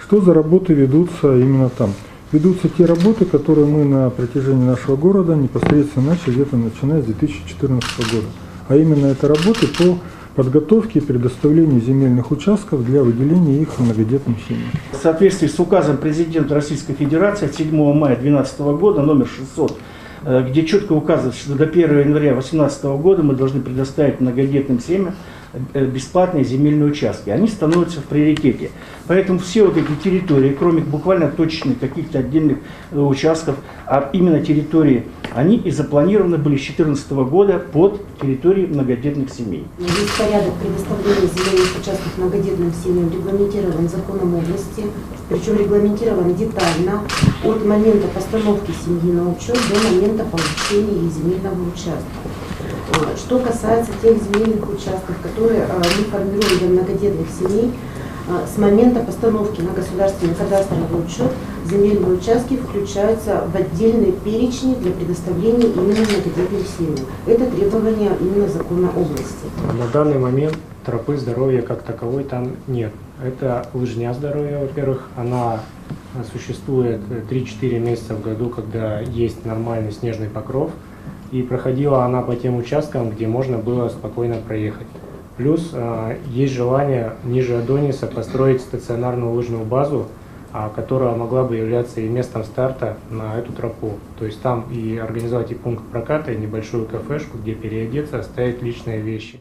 Что за работы ведутся именно там? Ведутся те работы, которые мы на протяжении нашего города непосредственно начали где-то начиная с 2014 года. А именно это работы по подготовке и предоставлению земельных участков для выделения их многодетным семьям. В соответствии с указом президента Российской Федерации от 7 мая 2012 года номер 600, где четко указывается, что до 1 января 2018 года мы должны предоставить многодетным семьям бесплатные земельные участки. Они становятся в приоритете. Поэтому все вот эти территории, кроме буквально точечных каких-то отдельных участков, а именно территории, они и запланированы были с 2014 года под территории многодетных семей. Весь порядок предоставления земельных участков многодетным семьям регламентирован законом области, причем регламентирован детально от момента постановки семьи на учет до момента получения земельного участка. Что касается тех земельных участков, которые мы формируем для многодетных семей, с момента постановки на государственный кадастровый учет земельные участки включаются в отдельные перечни для предоставления именно многодетным семьям. Это требование именно закона области. На данный момент тропы здоровья как таковой там нет. Это лыжня здоровья, во-первых, она существует 3-4 месяца в году, когда есть нормальный снежный покров. И проходила она по тем участкам, где можно было спокойно проехать. Плюс есть желание ниже Адониса построить стационарную лыжную базу, которая могла бы являться и местом старта на эту тропу. То есть там и организовать и пункт проката, и небольшую кафешку, где переодеться, оставить личные вещи.